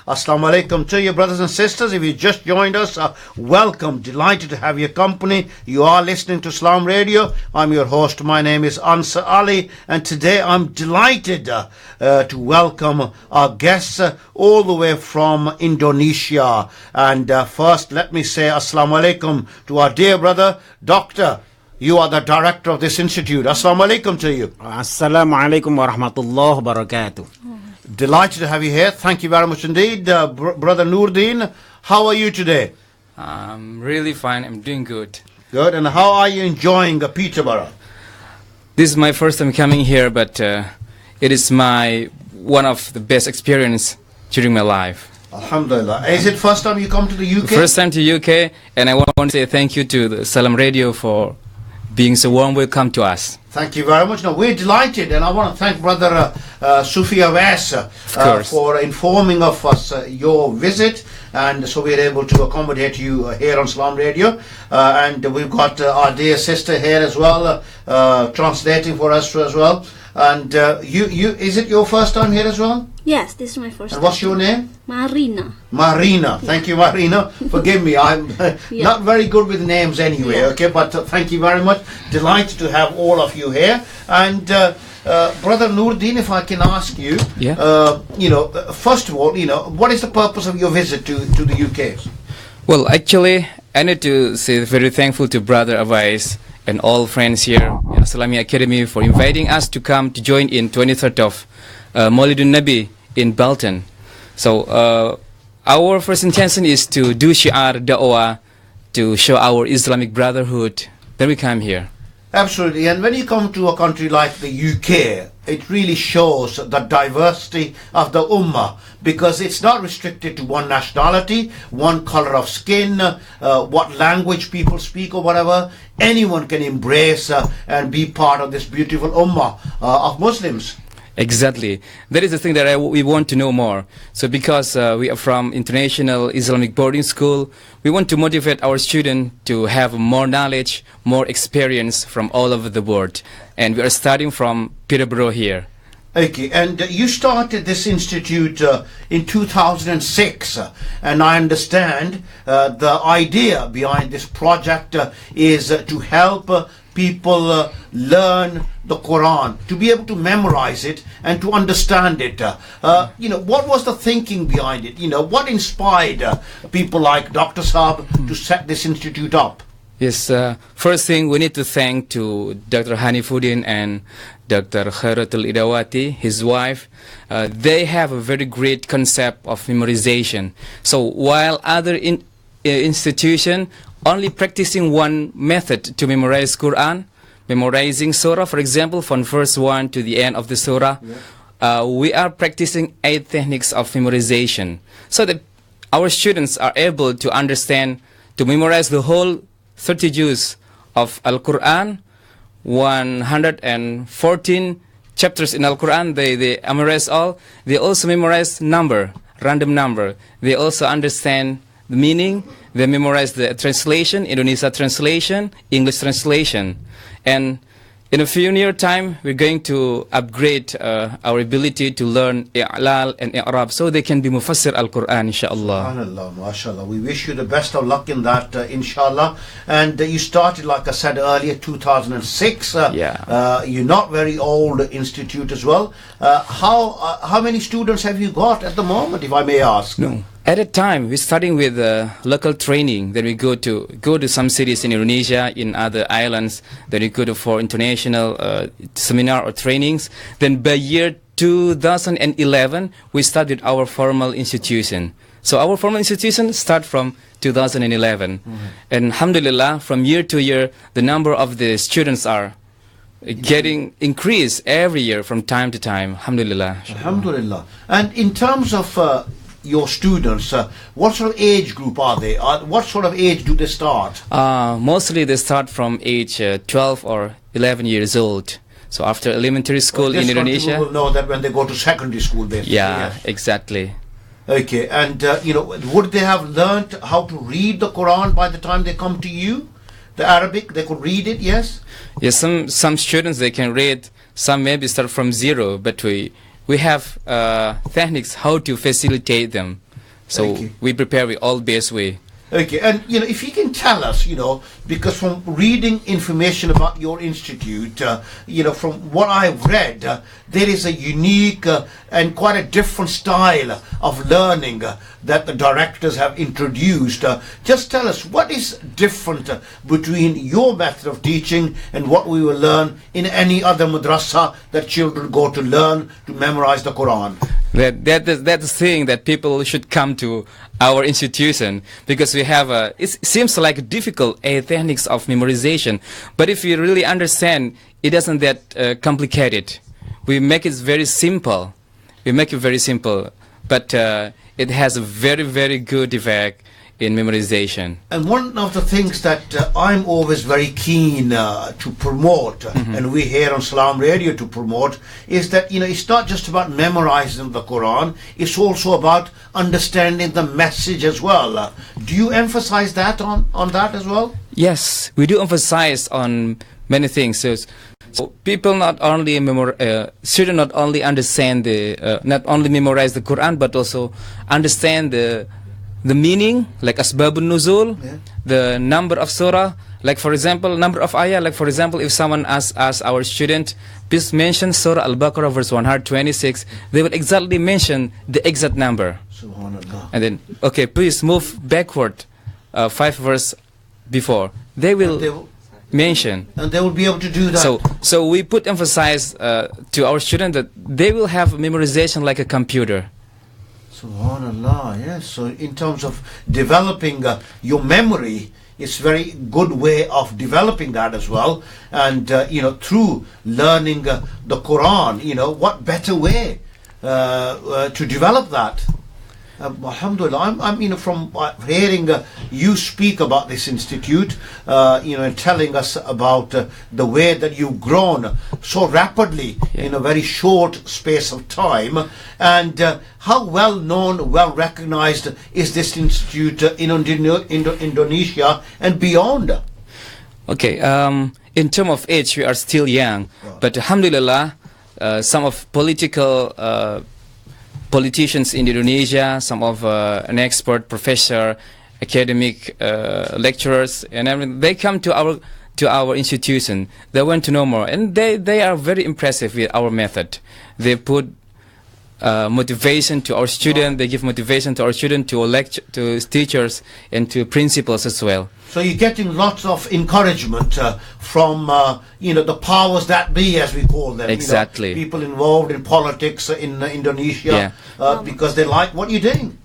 Assalamu alaikum to you, brothers and sisters. If you just joined us, welcome. Delighted to have your company. You are listening to Salaam Radio. I'm your host. My name is Ansar Ali, and today I'm delighted to welcome our guests all the way from Indonesia. And first, let me say Assalamu alaikum to our dear brother, Doctor. You are the director of this institute. Assalamu alaikum to you. Assalamu alaikum wa rahmatullahi wa barakatuh. Delighted to have you here. Thank you very much indeed. Brother Nurdin, how are you today? I'm really fine. I'm doing good. Good. And how are you enjoying Peterborough? This is my first time coming here, but it is one of the best experience during my life. Alhamdulillah. Is it first time you come to the UK? First time to UK, and I want to say thank you to the Salaam Radio for being so warm welcome to us. Thank you very much. Now, we're delighted, and I want to thank Brother Sufia Wes for informing of us your visit, and so we're able to accommodate you here on Salaam Radio. And we've got our dear sister here as well, translating for us as well. And is it your first time here as well? Yes, this is my first time. And what's your name? Marina. Marina. Thank you, Marina. Forgive me, I'm not very good with names anyway, okay? But thank you very much. Delighted to have all of you here. And Brother Nurdin, if I can ask you, first of all, what is the purpose of your visit to the UK? Well, actually, I need to say very thankful to Brother Awais and all friends here in Islamic Academy for inviting us to come to join in 23rd of Maulidun Nabi in Belton. So our first intention is to do shi'ar da'wah to show our Islamic brotherhood. Then we come here. Absolutely. And when you come to a country like the UK, it really shows the diversity of the ummah, because it's not restricted to one nationality, one color of skin, what language people speak or whatever. Anyone can embrace and be part of this beautiful ummah of Muslims. Exactly. That is the thing that we want to know more. So because we are from International Islamic Boarding School, we want to motivate our students to have more knowledge, more experience from all over the world. And we are starting from Peterborough here. Okay, and you started this institute in 2006, and I understand the idea behind this project is to help people learn the Quran, to be able to memorize it and to understand it. What was the thinking behind it? What inspired people like Dr. Saab to set this institute up? Yes, first thing we need to thank to Dr. Hanifudin and Dr. Khairatul Idawati, his wife. They have a very great concept of memorization. So while other institutions only practicing one method to memorize Quran, memorizing surah, for example, from verse 1 to the end of the surah, we are practicing 8 techniques of memorization, so that our students are able to understand, to memorize the whole 30 juz of Al-Quran, 114 chapters in Al-Quran, they memorize all. They also memorize random number. They also understand the meaning. They memorize the translation, Indonesia translation, English translation. And in a few near time, we're going to upgrade our ability to learn I'lal and I'rab, so they can be Mufassir Al-Quran, inshallah. SubhanAllah, mashallah. We wish you the best of luck in that, inshallah. And you started, like I said earlier, 2006. You're not very old institute as well. How many students have you got at the moment, if I may ask? No. At that time, we're starting with local training. Then we go to some cities in Indonesia, in other islands. Then we go for international seminar or trainings. Then by year 2011, we started our formal institution. So our formal institution start from 2011. And alhamdulillah, from year to year, the number of the students are getting increased every year from time to time. Alhamdulillah. Alhamdulillah. And in terms of your students, what sort of age group are they? What sort of age do they start? Mostly they start from age 12 or 11 years old. So after elementary school in Indonesia. People will know that when they go to secondary school, basically. Yeah, exactly. Okay, and would they have learnt how to read the Quran by the time they come to you? The Arabic, they could read it, yes? Yes, some students, they can read. Some maybe start from zero, but we have techniques how to facilitate them. So Okay. we prepare with all best way. Okay, and if you can tell us, because from reading information about your institute, from what I've read, there is a unique and quite a different style of learning that the directors have introduced. Just tell us what is different between your method of teaching and what we will learn in any other madrasa that children go to learn to memorize the Quran. That's the thing that people should come to our institution, because we have it seems like difficult techniques of memorization, but if you really understand, it isn't that complicated. We make it very simple. We make it very simple, but it has a very, very good effect in memorization. And one of the things that I'm always very keen to promote, and we here on Salaam Radio to promote, is that it's not just about memorizing the Quran, it's also about understanding the message as well. Do you emphasize that on that as well? Yes, we do emphasize on many things. So people not only shouldn't not only understand not only memorize the Quran, but also understand the meaning, like Asbabun Nuzul, the number of surah, like for example, number of ayah, like for example, if someone asks our student, please mention Surah Al-Baqarah verse 126, they will exactly mention the exact number. Subhanallah. And then, okay, please move backward 5 verse before. They will mention. And they will be able to do that. So we put emphasis to our student that they will have memorization like a computer. Subhanallah, yes. So in terms of developing your memory, it's very good way of developing that as well. And through learning the Quran, what better way to develop that? Alhamdulillah, I'm from hearing you speak about this institute, and telling us about the way that you've grown so rapidly in a very short space of time, and how well known, well recognized is this institute in Indonesia and beyond? Okay, in terms of age, we are still young, but alhamdulillah, some of politicians in Indonesia, some of an expert professor, academic lecturers, and everything, they come to our institution. They want to know more, and they are very impressive with our method. They put motivation to our students. They give motivation to our students, to teachers, and to principals as well. So you're getting lots of encouragement from the powers that be, as we call them. Exactly. People involved in politics in Indonesia, because they like what you're doing.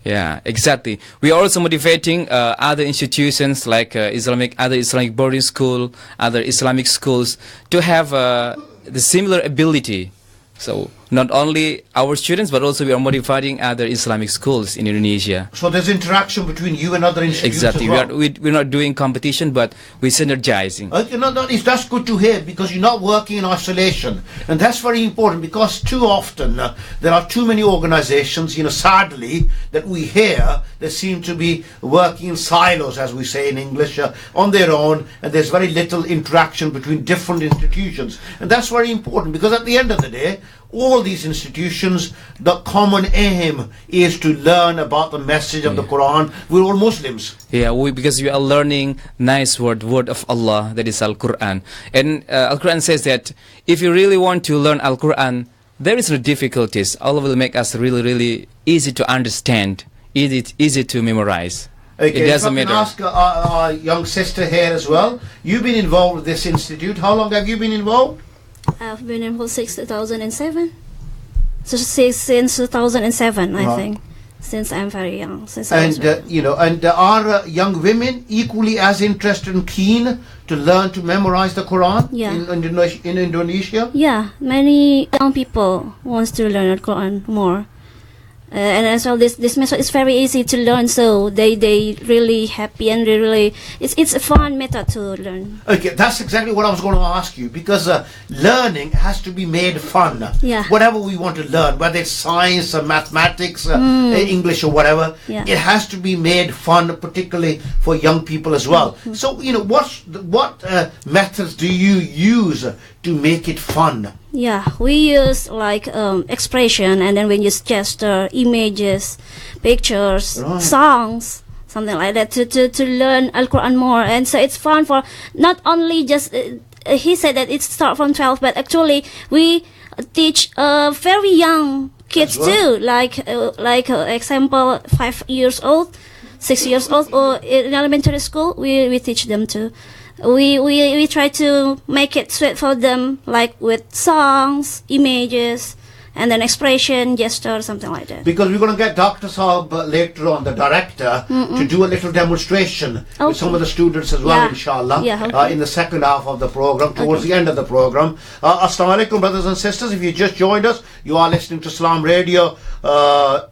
Yeah, exactly. We are also motivating other institutions like other Islamic boarding school, other Islamic schools to have the similar ability. So not only our students, but also we are motivating other Islamic schools in Indonesia. So there's interaction between you and other institutes. Exactly. As well. We're not doing competition, but we're synergizing. That's good to hear, because you're not working in isolation, and that's very important, because too often there are too many organizations, sadly, that we hear that seem to be working in silos, as we say in English, on their own, and there's very little interaction between different institutions, and that's very important, because at the end of the day, all these institutions, the common aim is to learn about the message of the Quran. We're all Muslims. Yeah, because we are learning nice word of Allah, that is Al-Quran. And Al-Quran says that if you really want to learn Al-Quran, there is no difficulties. Allah will make us really, really easy to understand, easy to memorize. Okay, it doesn't matter. matter. Ask our young sister here as well. You've been involved with this institute. How long have you been involved? I've been involved since 2007. So since 2007, I think. Since I'm very young. And are young women equally as interested and keen to learn to memorize the Quran in Indonesia? Yeah, many young people wants to learn the Quran more. And as well, this method is very easy to learn, so they really happy, and really it's a fun method to learn. Okay, that's exactly what I was going to ask you, because learning has to be made fun. Yeah. Whatever we want to learn, whether it's science or mathematics, English or whatever, it has to be made fun, particularly for young people as well. So what methods do you use to make it fun? Yeah, we use like expression, and then we use gesture, images, pictures, Right. songs, something like that to learn Al-Quran more. And so it's fun for not only just, he said that it start from 12, but actually we teach very young kids As well? too, like example 5 years old, 6 years old, or in elementary school, we teach them too. We try to make it sweet for them, like with songs, images, and then expression, gesture, something like that. Because we're going to get Dr. Saab later on, the director, to do a little demonstration with some of the students as well, Yeah. inshallah, Yeah, okay. in the second half of the program, towards the end of the program. Assalamu alaikum, brothers and sisters. If you just joined us, you are listening to Salaam Radio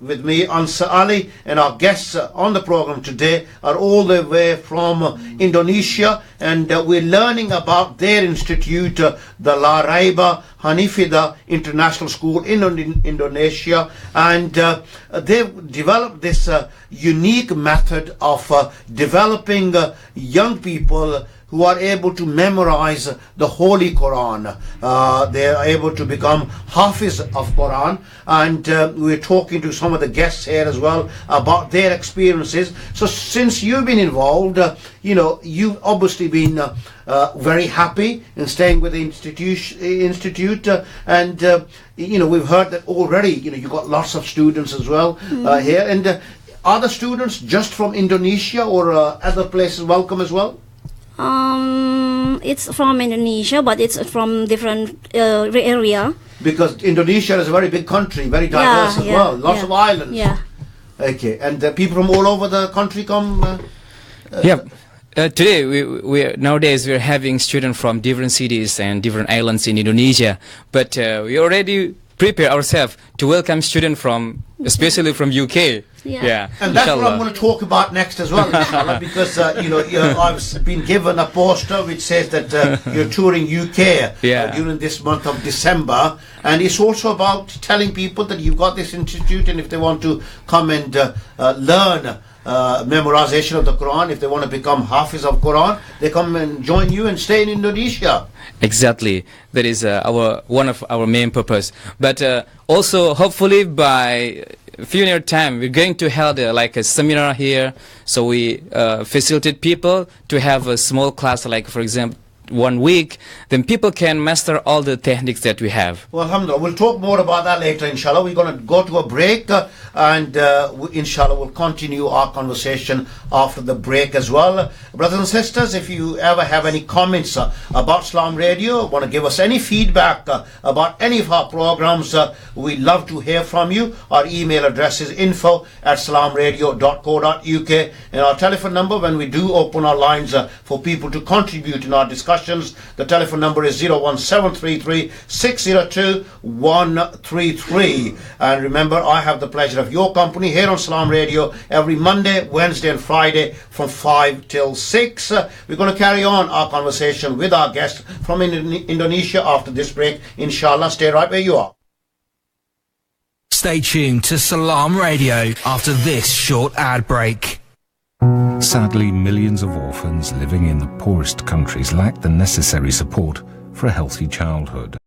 with me, Ansar Ali, and our guests on the program today are all the way from Indonesia, and we're learning about their institute, the Raiba Hanifida International School in Indonesia, and they've developed this unique method of developing young people who are able to memorize the Holy Quran. They are able to become Hafiz of Quran, and we're talking to some of the guests here as well about their experiences. So since you've been involved, you've obviously been very happy in staying with the institute, and we've heard that already. You've got lots of students as well here, and are the students just from Indonesia or other places welcome as well? It's from Indonesia, but it's from different area. Because Indonesia is a very big country, very diverse as well, lots of islands. Yeah. Okay, and people from all over the country come. Yep. Today, nowadays we're having students from different cities and different islands in Indonesia, but we already prepare ourselves to welcome students from, especially from UK. Yeah. And that's what Inshallah. I'm going to talk about next as well, inshallah, because I've been given a poster which says that you're touring UK during this month of December, and it's also about telling people that you've got this institute, and if they want to come and learn memorization of the Quran, if they want to become Hafiz of Quran, they come and join you and stay in Indonesia. Exactly, that is one of our main purpose. But also, hopefully, by a few near time, we're going to hold like a seminar here. So we facilitate people to have a small class, like for example, 1 week, then people can master all the techniques that we have. Well, alhamdulillah, we'll talk more about that later, inshallah. We're going to go to a break, and inshallah, we'll continue our conversation after the break as well. Brothers and sisters, if you ever have any comments about Salaam Radio, want to give us any feedback about any of our programs, we'd love to hear from you. Our email address is info@salaamradio.co.uk, and our telephone number, when we do open our lines for people to contribute in our discussions, the telephone number is 01733 602 133. And remember, I have the pleasure of your company here on Salaam Radio every Monday, Wednesday and Friday from 5 till 6. We're going to carry on our conversation with our guest from Indonesia after this break. Inshallah, stay right where you are. Stay tuned to Salaam Radio after this short ad break. Sadly, millions of orphans living in the poorest countries lack the necessary support for a healthy childhood.